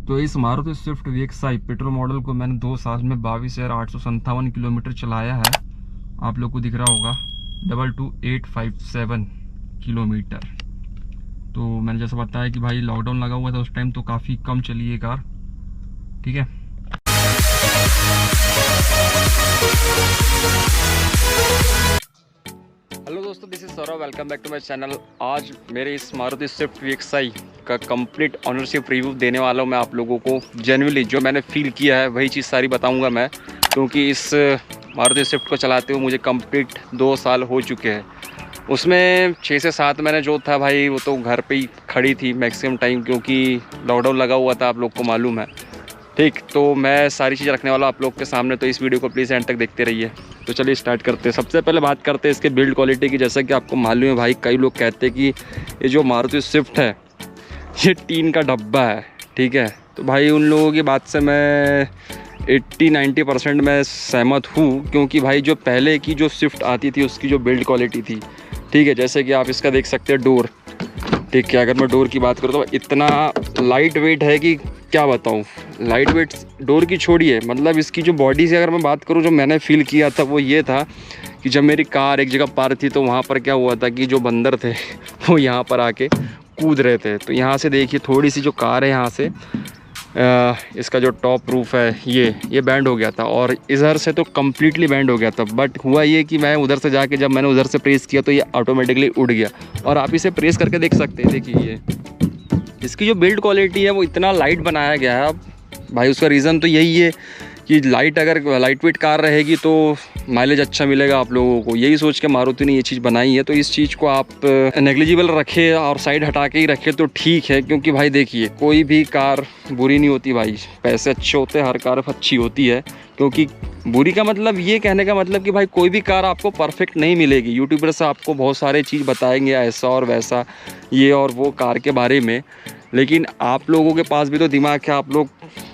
तो इस Maruti swift VXI petrol model को मैंने 2 साल में 22,857 किलोमीटर चलाया है। आप लोग को दिख रहा होगा 22857 किलोमीटर। तो मैंने जैसा बताया कि भाई लॉकडाउन लगा हुआ था उस टाइम, तो काफ़ी कम चली ये कार। ठीक है, हेलो दोस्तों, this is Saurabh, welcome back to my channel. आज मेरे इस मारुति स्विफ्ट VXI का कंप्लीट ऑनरशिप रिव्यू देने वाला हूँ मैं आप लोगों को। जेन्युइनली जो मैंने फील किया है वही चीज़ सारी बताऊँगा मैं, क्योंकि इस मारुति स्विफ्ट को चलाते हुए मुझे कंप्लीट 2 साल हो चुके हैं। उसमें 6 से 7 महीने जो था भाई वो तो घर पे ही खड़ी थी मैक्सिमम टाइम, क्योंकि लॉकडाउन लगा हुआ था, आप लोग को मालूम है। ठीक, तो मैं सारी चीज़ रखने वाला हूँ आप लोग के सामने, तो इस वीडियो को प्लीज़ एंड तक देखते रहिए। तो चलिए स्टार्ट करते हैं। सबसे पहले बात करते हैं इसके बिल्ड क्वालिटी की। जैसा कि आपको मालूम है भाई, कई लोग कहते हैं कि ये जो मारुति स्विफ्ट है ये टीन का डब्बा है। ठीक है, तो भाई उन लोगों की बात से मैं 80-90% मैं सहमत हूँ, क्योंकि भाई जो पहले की जो स्विफ्ट आती थी उसकी जो बिल्ड क्वालिटी थी, ठीक है, जैसे कि आप इसका देख सकते हैं डोर। ठीक है, अगर मैं डोर की बात करूँ तो इतना लाइट वेट है कि क्या बताऊँ। लाइट वेट डोर की छोड़िए, मतलब इसकी जो बॉडी से अगर मैं बात करूँ, जो मैंने फील किया था वो ये था कि जब मेरी कार एक जगह पार थी तो वहाँ पर क्या हुआ था कि जो बंदर थे वो यहाँ पर आके कूद रहे थे। तो यहाँ से देखिए थोड़ी सी जो कार है यहाँ से इसका जो टॉप रूफ है ये बैंड हो गया था, और इधर से तो कम्प्लीटली बैंड हो गया था। बट हुआ ये कि मैं उधर से जाके जब मैंने उधर से प्रेस किया तो ये ऑटोमेटिकली उड़ गया। और आप इसे प्रेस करके देख सकते हैं, देखिए ये इसकी जो बिल्ड क्वालिटी है वो इतना लाइट बनाया गया है। अब भाई उसका रीज़न तो यही है कि अगर लाइट वेट कार रहेगी तो माइलेज अच्छा मिलेगा आप लोगों को। यही सोच के मारुति ने ये चीज़ बनाई है। तो इस चीज़ को आप नेग्लिजिबल रखें और साइड हटा के ही रखें तो ठीक है, क्योंकि भाई देखिए कोई भी कार बुरी नहीं होती भाई, पैसे अच्छे होते हैं, हर कार अच्छी होती है। क्योंकि बुरी का मतलब ये कहने का मतलब कि भाई कोई भी कार आपको परफेक्ट नहीं मिलेगी। यूट्यूबर से आपको बहुत सारे चीज़ बताएंगे ऐसा और वैसा, ये और वो कार के बारे में, लेकिन आप लोगों के पास भी तो दिमाग है। आप लोग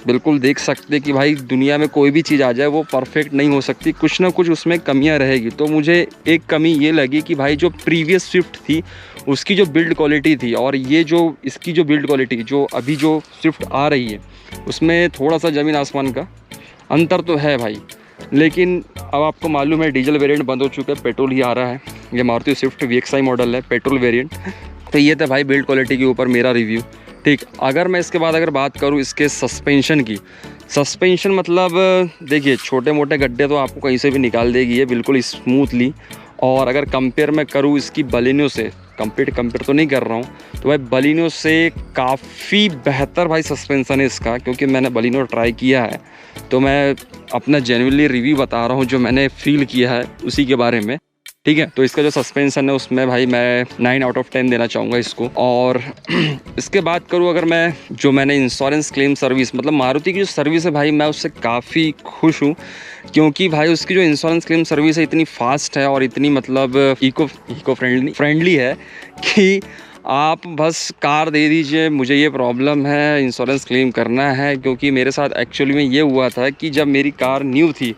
बिल्कुल देख सकते कि भाई दुनिया में कोई भी चीज़ आ जाए वो परफेक्ट नहीं हो सकती, कुछ ना कुछ उसमें कमियां रहेगी। तो मुझे एक कमी ये लगी कि भाई जो प्रीवियस स्विफ्ट थी उसकी जो बिल्ड क्वालिटी थी और ये जो इसकी जो बिल्ड क्वालिटी जो अभी जो स्विफ्ट आ रही है उसमें थोड़ा सा ज़मीन आसमान का अंतर तो है भाई। लेकिन अब आपको मालूम है डीजल वेरिएंट बंद हो चुका है, पेट्रोल ही आ रहा है। ये मारुति स्विफ्ट VXI मॉडल है, पेट्रोल वेरिएंट। तो ये था भाई बिल्ड क्वालिटी के ऊपर मेरा रिव्यू। ठीक, अगर मैं इसके बाद बात करूँ इसके सस्पेंशन की, सस्पेंशन मतलब देखिए छोटे मोटे गड्ढे तो आपको कहीं से भी निकाल देगी ये बिल्कुल स्मूथली। और अगर कंपेयर मैं करूँ इसकी बलिनो से, कंपेयर तो नहीं कर रहा हूँ, तो भाई बलिनो से काफ़ी बेहतर भाई सस्पेंशन है इसका, क्योंकि मैंने बलिनो ट्राई किया है। तो मैं अपना जेन्युइनली रिव्यू बता रहा हूँ, जो मैंने फील किया है उसी के बारे में। ठीक है, तो इसका जो सस्पेंशन है उसमें भाई मैं 9 आउट ऑफ 10 देना चाहूँगा इसको। और इसके बात करूँ अगर मैंने इंश्योरेंस क्लेम सर्विस, मतलब मारुति की जो सर्विस है भाई, मैं उससे काफ़ी खुश हूँ, क्योंकि भाई उसकी जो इंश्योरेंस क्लेम सर्विस है इतनी फास्ट है और इतनी मतलब इको फ्रेंडली है कि आप बस कार दे दीजिए, मुझे ये प्रॉब्लम है, इंश्योरेंस क्लेम करना है। क्योंकि मेरे साथ एक्चुअली में ये हुआ था कि जब मेरी कार न्यू थी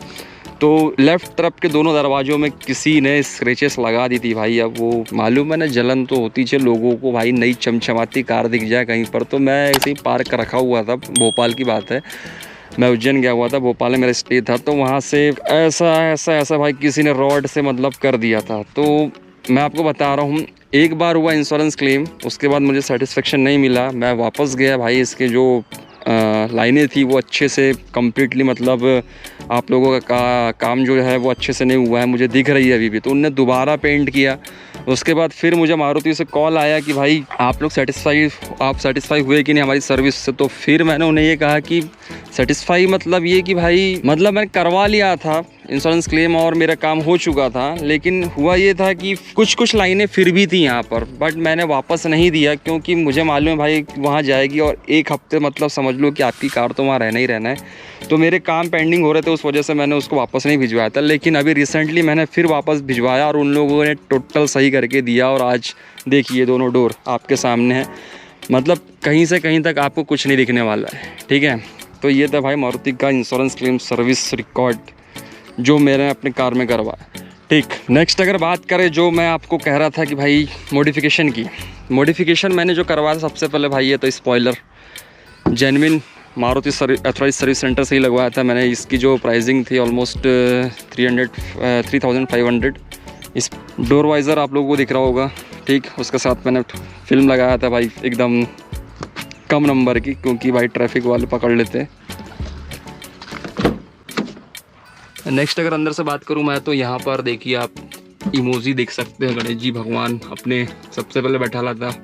तो लेफ़्ट तरफ के दोनों दरवाज़ों में किसी ने स्क्रैचेस लगा दी थी भाई। अब वो मालूम है ना, जलन तो होती है लोगों को भाई, नई चमचमाती कार दिख जाए कहीं पर। तो मैं ऐसे ही पार्क कर रखा हुआ था, भोपाल की बात है, मैं उज्जैन गया हुआ था, भोपाल में मेरा स्टे था। तो वहाँ से ऐसा भाई किसी ने रॉड से मतलब कर दिया था। तो मैं आपको बता रहा हूँ, एक बार हुआ इंश्योरेंस क्लेम, उसके बाद मुझे सेटिस्फेक्शन नहीं मिला। मैं वापस गया भाई, इसके जो लाइनें थी वो अच्छे से कम्प्लीटली मतलब आप लोगों का काम जो है वो अच्छे से नहीं हुआ है, मुझे दिख रही है अभी भी। तो उनने दोबारा पेंट किया। उसके बाद फिर मुझे मारुति से कॉल आया कि भाई आप लोग सेटिस्फाई हुए कि नहीं हमारी सर्विस से। तो फिर मैंने उन्हें ये कहा कि सेटिस्फाई मतलब ये कि भाई मतलब मैंने करवा लिया था इंश्योरेंस क्लेम और मेरा काम हो चुका था, लेकिन हुआ ये था कि कुछ लाइनें फिर भी थी यहाँ पर, बट मैंने वापस नहीं दिया, क्योंकि मुझे मालूम है भाई वहाँ जाएगी और 1 हफ्ते मतलब समझ लो कि आपकी कार तो वहाँ रहना ही रहना है। तो मेरे काम पेंडिंग हो रहे थे, उस वजह से मैंने उसको वापस नहीं भिजवाया था। लेकिन अभी रिसेंटली मैंने फिर वापस भिजवाया और उन लोगों ने टोटल सही करके दिया। और आज देखिए दोनों डोर आपके सामने है, मतलब कहीं से कहीं तक आपको कुछ नहीं दिखने वाला है। ठीक है, तो ये था भाई मारुति का इंश्योरेंस क्लेम सर्विस रिकॉर्ड जो मैंने अपनी कार में करवाया। ठीक, नेक्स्ट अगर बात करें जो मैं आपको कह रहा था कि भाई मॉडिफिकेशन मैंने जो करवाया सबसे पहले भाई ये तो spoiler genuine Maruti authorise service centre से ही लगवाया था मैंने। इसकी जो प्राइसिंग थी ऑलमोस्ट 3500। इस डोर वाइज़र आप लोगों को दिख रहा होगा, ठीक। उसके साथ मैंने फिल्म लगाया था भाई एकदम कम नंबर की, क्योंकि भाई ट्रैफिक वाले पकड़ लेते हैं। नेक्स्ट अगर अंदर से बात करूं मैं, तो यहाँ पर देखिए आप इमोजी देख सकते हैं। गणेश जी भगवान अपने सबसे पहले बैठा ला था,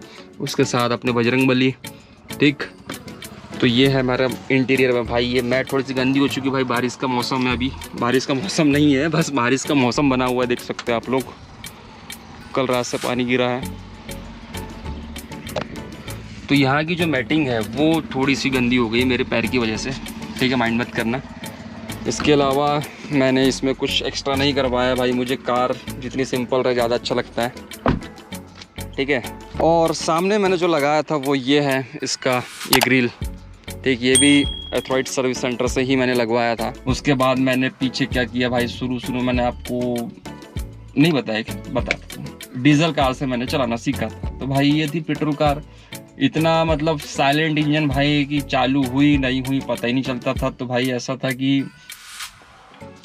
उसके साथ अपने बजरंगबली, ठीक। तो ये है हमारा इंटीरियर में भाई। ये मैट थोड़ी सी गंदी हो चुकी है भाई, बारिश का मौसम है। अभी बारिश का मौसम नहीं है, बस बारिश का मौसम बना हुआ है, देख सकते हैं आप लोग। कल रात से पानी गिरा है। तो यहाँ की जो मैटिंग है वो थोड़ी सी गंदी हो गई मेरे पैर की वजह से, ठीक है, माइंड मत करना। इसके अलावा मैंने इसमें कुछ एक्स्ट्रा नहीं करवाया भाई। मुझे कार जितनी सिंपल रहे ज़्यादा अच्छा लगता है, ठीक है। और सामने मैंने जो लगाया था वो ये है इसका ये ग्रिल, ठीक। ये भी एथोराइज सर्विस सेंटर से ही मैंने लगवाया था। उसके बाद मैंने पीछे क्या किया भाई, शुरू मैंने आपको नहीं बता डीजल कार से मैंने चलाना सीखा था। तो भाई ये थी पेट्रोल कार, इतना मतलब साइलेंट इंजन भाई कि चालू हुई नहीं हुई पता ही नहीं चलता था। तो भाई ऐसा था कि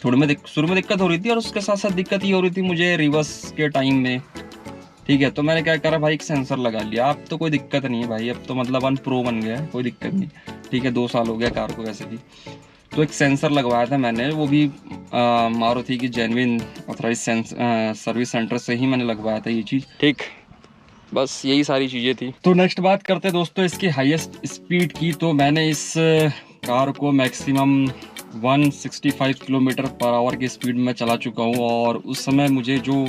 शुरू में दिक्कत हो रही थी, और उसके साथ साथ दिक्कत ये हो रही थी मुझे रिवर्स के टाइम में, ठीक है। तो मैंने क्या करा भाई, एक सेंसर लगा लिया। अब तो कोई दिक्कत नहीं है भाई, अब तो मतलब 1 प्रो बन गया है, कोई दिक्कत नहीं, ठीक है। 2 साल हो गया कार को वैसे भी। तो एक सेंसर लगवाया था मैंने, वो भी मारुति की जेन्युइन ऑथराइज सर्विस सेंटर से ही मैंने लगवाया था ये चीज़, ठीक। बस यही सारी चीज़ें थी। तो नेक्स्ट बात करते हैं दोस्तों इसकी हाईएस्ट स्पीड की। तो मैंने इस कार को मैक्सिमम 165 किलोमीटर पर आवर की स्पीड में चला चुका हूँ। और उस समय मुझे जो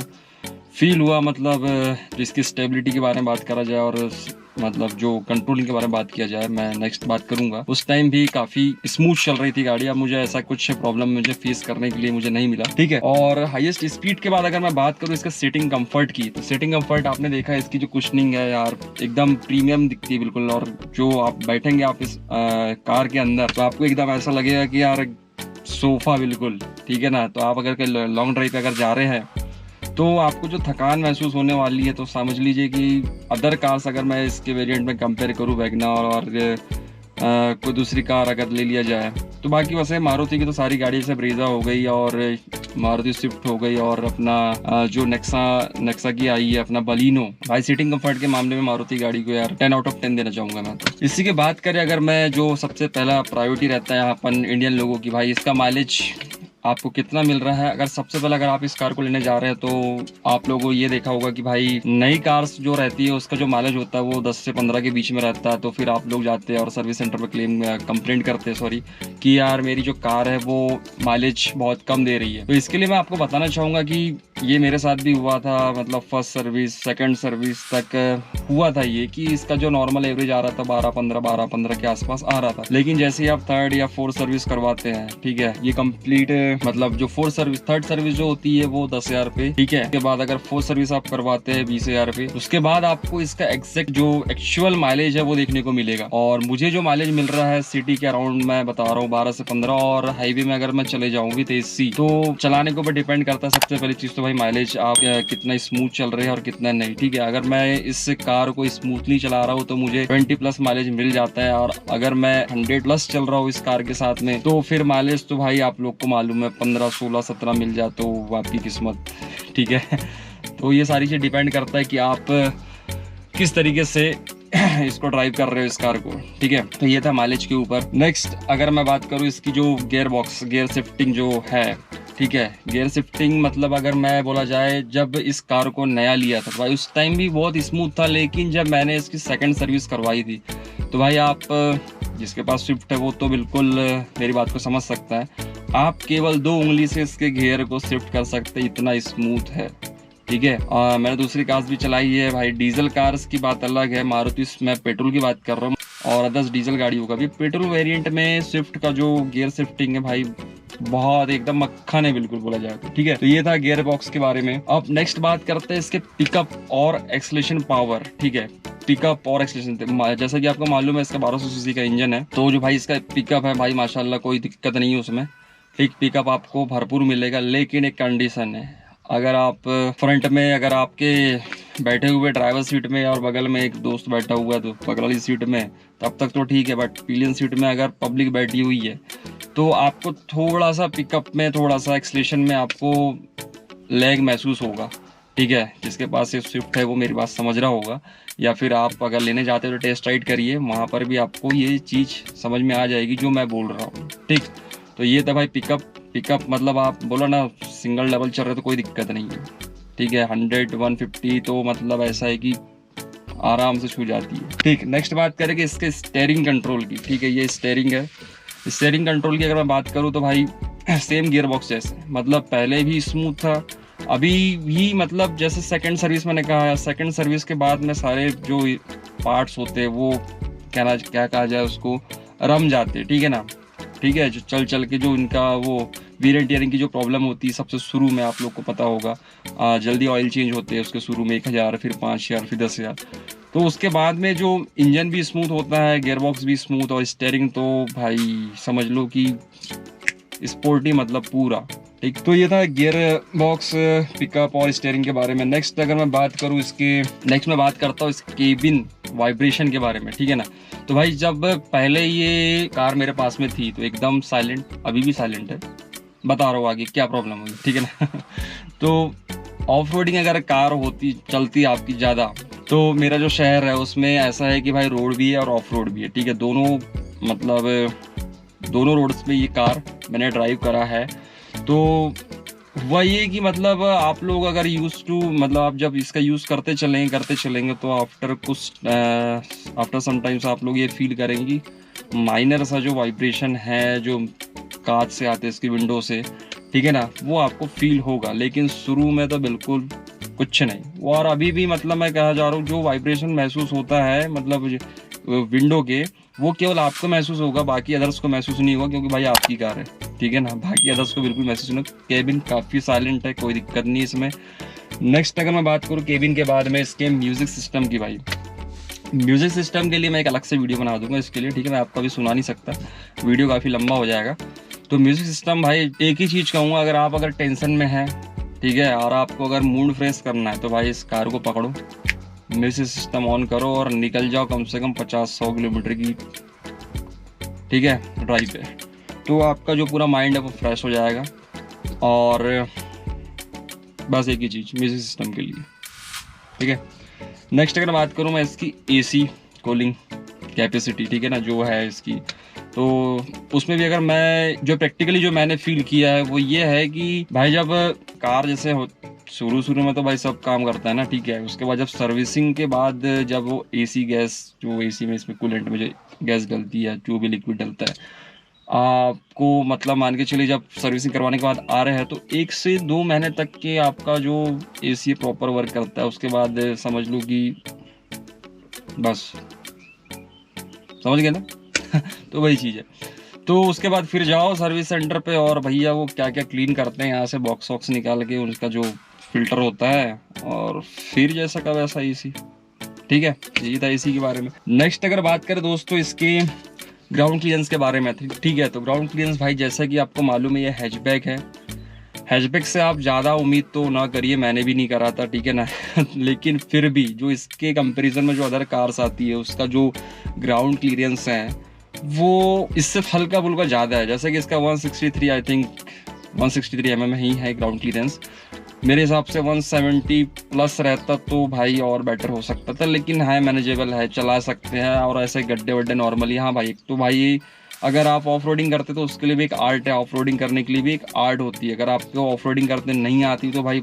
फील हुआ, मतलब जिसकी स्टेबिलिटी के बारे में बात करा जाए और मतलब जो कंट्रोलिंग के बारे में बात किया जाए, मैं नेक्स्ट बात करूंगा, उस टाइम भी काफ़ी स्मूथ चल रही थी गाड़ी। अब मुझे ऐसा कुछ प्रॉब्लम मुझे फेस करने के लिए मुझे नहीं मिला, ठीक है। और हाईएस्ट स्पीड के बाद अगर मैं बात करूँ इसका सीटिंग कंफर्ट की, तो सीटिंग कंफर्ट आपने देखा है, इसकी जो कुशनिंग है यार एकदम प्रीमियम दिखती है बिल्कुल। और जो आप बैठेंगे आप इस कार के अंदर, तो आपको एकदम ऐसा लगेगा कि यार सोफा बिल्कुल, ठीक है ना। तो आप अगर लॉन्ग ड्राइव पे अगर जा रहे हैं तो आपको जो थकान महसूस होने वाली है, तो समझ लीजिए कि अदर कार्स अगर मैं इसके वेरिएंट में कंपेयर करूँ वैगनर और कोई दूसरी कार अगर ले लिया जाए, तो बाकी वैसे मारुति की तो सारी गाड़ी से ब्रीजा हो गई और मारुति स्विफ्ट हो गई और अपना जो नेक्सा की आई है अपना बलिनो, भाई सीटिंग कंफर्ट के मामले में मारुति गाड़ी को यार 10 आउट ऑफ 10 देना चाहूँगा मैं। तो इसी की बात करें अगर मैं, जो सबसे पहला प्रायोरिटी रहता है अपन इंडियन लोगों की, भाई इसका माइलेज आपको कितना मिल रहा है। अगर सबसे पहले अगर आप इस कार को लेने जा रहे हैं, तो आप लोगों को ये देखा होगा कि भाई नई कार्स जो रहती है उसका जो माइलेज होता है वो 10 से 15 के बीच में रहता है। तो फिर आप लोग जाते हैं और सर्विस सेंटर पर कंप्लेंट करते हैं, सॉरी, कि यार मेरी जो कार है वो माइलेज बहुत कम दे रही है। तो इसके लिए मैं आपको बताना चाहूँगा कि ये मेरे साथ भी हुआ था, मतलब फर्स्ट सर्विस सेकंड सर्विस तक हुआ था ये, कि इसका जो नॉर्मल एवरेज आ रहा था 12-15 के आसपास आ रहा था। लेकिन जैसे ही आप थर्ड या फोर्थ सर्विस करवाते हैं, ठीक है, ये कंप्लीट मतलब जो थर्ड सर्विस जो होती है वो 10,000 पे, ठीक है। उसके बाद अगर फोर्थ सर्विस आप करवाते हैं 20,000 पे, उसके बाद आपको इसका एग्जैक्ट जो एक्चुअल माइलेज है वो देखने को मिलेगा। और मुझे जो माइलेज मिल रहा है सिटी के अराउंड मैं बता रहा हूँ 12 से 15, और हाईवे में अगर मैं चले जाऊंगी तो AC, तो चलाने के ऊपर डिपेंड करता है। सबसे पहली चीज तो भाई माइलेज आप कितना स्मूथ चल रहे हैं और कितना नहीं, ठीक है। अगर मैं इस कार को स्मूथली चला रहा हूँ तो मुझे 20+ माइलेज मिल जाता है, और अगर मैं 100+ चल रहा हूँ इस कार के साथ में, तो फिर माइलेज तो भाई आप लोग को मालूम है 15, 16, 17 मिल जाए तो आपकी किस्मत, ठीक है। तो ये सारी चीज़ डिपेंड करता है कि आप किस तरीके से इसको ड्राइव कर रहे हो इस कार को, ठीक है। तो ये था माइलेज के ऊपर। नेक्स्ट अगर मैं बात करूँ इसकी जो गियर शिफ्टिंग जो है, ठीक है, गियर शिफ्टिंग मतलब अगर मैं बोला जाए, जब इस कार को नया लिया था भाई उस टाइम भी बहुत स्मूथ था। लेकिन जब मैंने इसकी सेकंड सर्विस करवाई थी, तो भाई आप जिसके पास स्विफ्ट है वो तो बिल्कुल मेरी बात को समझ सकता है। आप केवल 2 उंगली से इसके गियर को शिफ्ट कर सकते, इतना स्मूथ है, ठीक है। मैंने दूसरी कार्स भी चलाई है भाई, डीजल कार्स की बात अलग है, मारुति मैं पेट्रोल की बात कर रहा हूँ, और अदर्स डीजल गाड़ियों का भी। पेट्रोल वेरिएंट में स्विफ्ट का जो गियर शिफ्टिंग है भाई बहुत एकदम मक्खन है बिल्कुल बोला जाए तो, ठीक है। तो ये था गियर बॉक्स के बारे में। अब नेक्स्ट बात करते हैं इसके पिकअप और एक्सेलरेशन पावर, ठीक है। पिकअप और एक्सेलरेशन, जैसा कि आपको मालूम है इसका 1200 सीसी का इंजन है, तो जो भाई इसका पिकअप है भाई माशाल्लाह कोई दिक्कत नहीं है उसमें, ठीक। पिकअप आपको भरपूर मिलेगा, लेकिन एक कंडीशन है, अगर आप फ्रंट में अगर आपके बैठे हुए ड्राइवर सीट में और बगल में एक दोस्त बैठा हुआ है तो बगल वाली सीट में, तब तक तो ठीक है, बट पिलियन सीट में अगर पब्लिक बैठी हुई है तो आपको थोड़ा सा पिकअप में, थोड़ा सा एक्सलेशन में आपको लैग महसूस होगा। ठीक है, जिसके पास ये स्विफ्ट है वो मेरी बात समझ रहा होगा, या फिर आप अगर लेने जाते हो तो टेस्ट राइड करिए, वहाँ पर भी आपको ये चीज़ समझ में आ जाएगी जो मैं बोल रहा हूँ। ठीक, तो ये था भाई पिकअप मतलब आप बोला ना सिंगल डबल चल रहे तो कोई दिक्कत नहीं है। ठीक है, 100 150 तो मतलब ऐसा है कि आराम से छू जाती है। ठीक, नेक्स्ट बात करेंगे इसके स्टेयरिंग कंट्रोल की। ठीक है, ये स्टेयरिंग है। स्टेयरिंग कंट्रोल की अगर मैं बात करूँ तो भाई सेम गियर बॉक्स जैसे, मतलब पहले भी स्मूथ था, अभी भी मतलब जैसे सेकंड सर्विस मैंने कहा, सेकंड सर्विस के बाद में सारे जो पार्ट्स होते हैं वो क्या कहा जाए उसको, रम जाते। ठीक है ना, ठीक है, जो चल चल के जो इनका वो वीर एंड टीयरिंग की जो प्रॉब्लम होती है सबसे शुरू में, आप लोग को पता होगा, जल्दी ऑयल चेंज होते हैं उसके शुरू में 1000, फिर 5000, फिर 10,000। तो उसके बाद में जो इंजन भी स्मूथ होता है, गियर बॉक्स भी स्मूथ, और स्टीयरिंग तो भाई समझ लो कि स्पोर्टी मतलब पूरा। ठीक, तो ये था गियर बॉक्स, पिकअप और स्टीयरिंग के बारे में। नेक्स्ट अगर मैं बात करूँ नेक्स्ट मैं बात करता हूँ इस केबिन वाइब्रेशन के बारे में। ठीक है ना, तो भाई जब पहले ये कार मेरे पास में थी तो एकदम साइलेंट, अभी भी साइलेंट है, बता रहा हूँ आगे क्या प्रॉब्लम हुई। ठीक है ना तो ऑफ रोडिंग अगर कार चलती आपकी ज़्यादा, तो मेरा जो शहर है उसमें ऐसा है कि भाई रोड भी है और ऑफ रोड भी है। ठीक है, दोनों रोड्स पे ये कार मैंने ड्राइव करा है। तो वही है कि मतलब आप लोग अगर मतलब आप जब इसका यूज़ करते चलेंगे तो आफ्टर समटाइम्स आप लोग ये फील करेंगे माइनर सा जो वाइब्रेशन है जो कांच से आते हैं इसकी विंडो से, ठीक है ना, वो आपको फील होगा, लेकिन शुरू में तो बिल्कुल कुछ नहीं। और अभी भी मतलब मैं कहा जा रहा हूँ जो वाइब्रेशन महसूस होता है मतलब विंडो के, वो केवल आपको महसूस होगा, बाकी अदर्स को महसूस नहीं होगा, क्योंकि भाई आपकी कार है। ठीक है ना, बाकी अदर्स को बिल्कुल महसूस नहीं होगा। केबिन काफ़ी साइलेंट है, कोई दिक्कत नहीं इसमें। नेक्स्ट अगर मैं बात करूँ केबिन के बाद में इसके म्यूज़िक सिस्टम की, भाई म्यूज़िक सिस्टम के लिए मैं एक अलग से वीडियो बना दूंगा इसके लिए। ठीक है, मैं आपको अभी सुना नहीं सकता, वीडियो काफ़ी लंबा हो जाएगा। तो म्यूज़िक सिस्टम भाई एक ही चीज़ कहूँगा, अगर टेंशन में है, ठीक है, और आपको अगर मूड फ्रेश करना है तो भाई इस कार को पकड़ो, म्यूज़िक सिस्टम ऑन करो और निकल जाओ कम से कम 50-100 किलोमीटर की, ठीक है, ड्राइव पे। तो आपका जो पूरा माइंड है वो फ्रेश हो जाएगा। और बस एक ही चीज़ म्यूज़िक सिस्टम के लिए। ठीक है, नेक्स्ट अगर बात करूँ मैं इसकी एसी कूलिंग कैपेसिटी, ठीक है ना, जो है इसकी, तो उसमें भी अगर मैं जो प्रैक्टिकली जो मैंने फील किया है वो ये है कि भाई जब कार जैसे शुरू में तो भाई सब काम करता है ना, ठीक है, उसके बाद जब सर्विसिंग के बाद जब वो एसी गैस, जो एसी में इसमें कूलेंट में जो गैस डलती है, जो भी लिक्विड डलता है, आपको मतलब मान के चलिए जब सर्विसिंग करवाने के बाद आ रहे हैं तो 1 से 2 महीने तक के आपका जो एसी प्रॉपर वर्क करता है, उसके बाद समझ लो कि बस समझ गए ना तो वही चीज़ है। तो उसके बाद फिर जाओ सर्विस सेंटर पे और भैया वो क्या क्या क्लीन करते हैं यहाँ से बॉक्स वॉक्स निकाल के, उनका जो फिल्टर होता है, और फिर जैसा का वैसा एसी। ठीक है, यही था एसी के बारे में। नेक्स्ट अगर बात करें दोस्तों इसके ग्राउंड क्लियरेंस के बारे में, ठीक है, तो ग्राउंड क्लियरेंस भाई जैसा कि आपको मालूम है ये हैचबैक है, हैचबैक से आप ज़्यादा उम्मीद तो ना करिए, मैंने भी नहीं करा था, ठीक है ना लेकिन फिर भी जो इसके कंपैरिजन में जो अदर कार्स आती है उसका जो ग्राउंड क्लियरेंस है वो इससे हल्का फुल्का ज़्यादा है। जैसे कि इसका 163 आई थिंक 163 mm ही है ग्राउंड क्लियरेंस, मेरे हिसाब से 170 प्लस रहता तो भाई और बेटर हो सकता था, लेकिन है मैनेजेबल है, चला सकते हैं। और ऐसे गड्ढे वड्ढे नॉर्मली, हाँ भाई, एक तो भाई अगर आप ऑफ रोडिंग करते तो उसके लिए भी एक आर्ट है, ऑफ रोडिंग करने के लिए भी एक आर्ट होती है। अगर आपको ऑफ रोडिंग करते नहीं आती तो भाई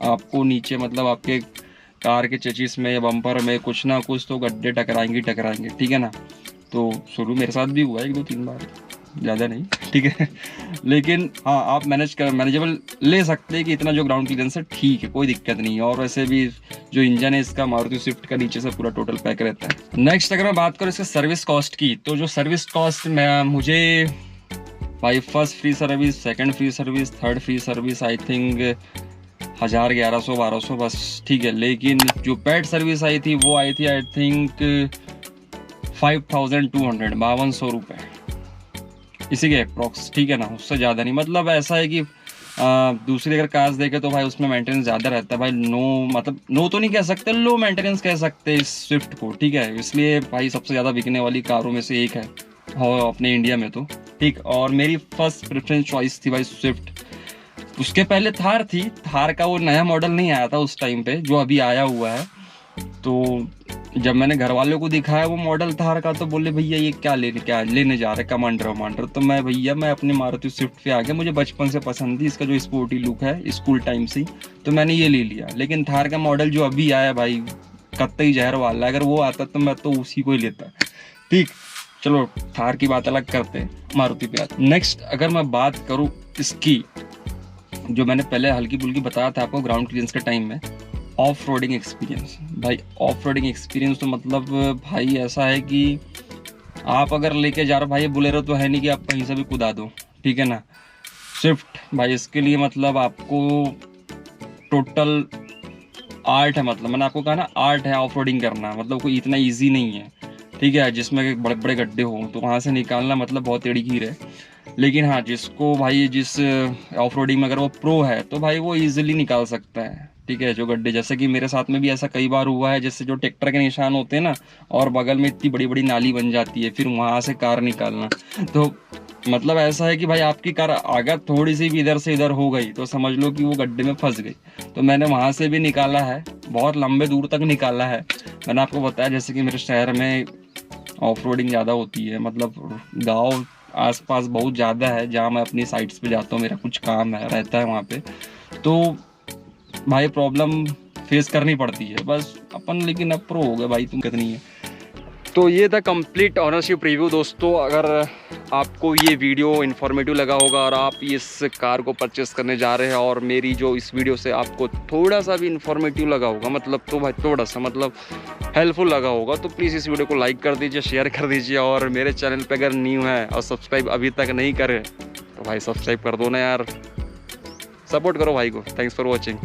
आपको नीचे मतलब आपके कार के चेचिस में या बम्पर में कुछ ना कुछ तो गड्ढे टकराएंगे, ठीक है ना। तो शुरू मेरे साथ भी हुआ है 1-2-3 बार, ज़्यादा नहीं, ठीक है लेकिन हाँ आप मैनेजेबल ले सकते हैं कि इतना जो ग्राउंड क्लियरेंस है ठीक है, कोई दिक्कत नहीं है। और वैसे भी जो इंजन है इसका मारुति स्विफ्ट का नीचे से पूरा टोटल पैक रहता है। नेक्स्ट अगर मैं बात करूँ इसका सर्विस कॉस्ट की, तो जो सर्विस कॉस्ट में मुझे भाई first free service, second free service, third free service I think 1000, 1100, 1200 बस, ठीक है। लेकिन जो पेड सर्विस आई थी वो आई थी आई थिंक 5200, 5200 रुपये, इसी के अप्रॉक्स, ठीक है ना, उससे ज़्यादा नहीं। मतलब ऐसा है कि दूसरी अगर कार्स देखें तो भाई उसमें मेंटेनेंस ज़्यादा रहता है भाई। नो मतलब नो तो नहीं कह सकते, लो मेंटेनेंस कह सकते हैं इस स्विफ्ट को, ठीक है। इसलिए भाई सबसे ज़्यादा बिकने वाली कारों में से एक है अपने इंडिया में तो, ठीक। और मेरी फर्स्ट प्रेफरेंस चॉइस थी भाई स्विफ्ट। उसके पहले थार थी, थार का वो नया मॉडल नहीं आया था उस टाइम पे जो अभी आया हुआ है। तो जब मैंने घर वालों को दिखाया वो मॉडल थार का तो बोले भैया ये क्या लेने जा रहे कमांडर वमांडर। तो मैं अपने मारुति स्विफ्ट पे आ गया। मुझे बचपन से पसंद थी, इसका जो स्पोर्टी लुक है स्कूल टाइम से ही, तो मैंने ये ले लिया। लेकिन थार का मॉडल जो अभी आया भाई कत्तई जहर वाला, अगर वो आता तो मैं तो उसी को ही लेता, ठीक। चलो थार की बात अलग करते हैं, मारुति पे आते। नेक्स्ट अगर मैं बात करूँ इसकी, जो मैंने पहले हल्की फुल्की बताया था आपको ग्राउंड क्लियरेंस के टाइम में, ऑफ रोडिंग एक्सपीरियंस। भाई ऑफ रोडिंग एक्सपीरियंस तो मतलब भाई ऐसा है कि आप अगर लेके जा रहे हो भाई, बोलेरो तो है नहीं कि आप कहीं से भी कूदा दो, ठीक है ना। स्विफ्ट भाई इसके लिए मतलब आपको टोटल आर्ट है, मतलब मैंने आपको कहा ना आर्ट है ऑफ रोडिंग करना, मतलब कोई इतना ईजी नहीं है, ठीक है। जिसमें बड़े बड़े गड्ढे हो तो वहाँ से निकालना मतलब बहुत टेढ़ी खीर है। लेकिन हाँ जिसको भाई जिस ऑफ रोडिंग में अगर वो प्रो है तो भाई वो इजीली निकाल सकता है, ठीक है। जो गड्ढे, जैसे कि मेरे साथ में भी ऐसा कई बार हुआ है, जैसे जो ट्रैक्टर के निशान होते हैं ना और बगल में इतनी बड़ी बड़ी नाली बन जाती है, फिर वहाँ से कार निकालना। तो मतलब ऐसा है कि भाई आपकी कार अगर थोड़ी सी भी इधर से इधर हो गई तो समझ लो कि वो गड्ढे में फंस गई। तो मैंने वहाँ से भी निकाला है, बहुत लंबे दूर तक निकाला है। मैंने आपको बताया जैसे कि मेरे शहर में ऑफ रोडिंग ज़्यादा होती है, मतलब गाँव आसपास बहुत ज़्यादा है जहाँ मैं अपनी साइट्स पे जाता हूँ, मेरा कुछ काम है रहता है वहाँ पे, तो भाई प्रॉब्लम फेस करनी पड़ती है बस अपन। लेकिन अब प्रो हो गए भाई, तुम कितनी है। तो ये था कंप्लीट ऑनरशिप रिव्यू दोस्तों। अगर आपको ये वीडियो इन्फॉर्मेटिव लगा होगा और आप इस कार को परचेस करने जा रहे हैं और मेरी जो इस वीडियो से आपको थोड़ा सा भी इन्फॉर्मेटिव लगा होगा, मतलब तो भाई थोड़ा सा मतलब हेल्पफुल लगा होगा, तो प्लीज़ इस वीडियो को लाइक कर दीजिए, शेयर कर दीजिए। और मेरे चैनल पे अगर न्यू है और सब्सक्राइब अभी तक नहीं करे तो भाई सब्सक्राइब कर दो ना यार, सपोर्ट करो भाई को। Thanks for watching.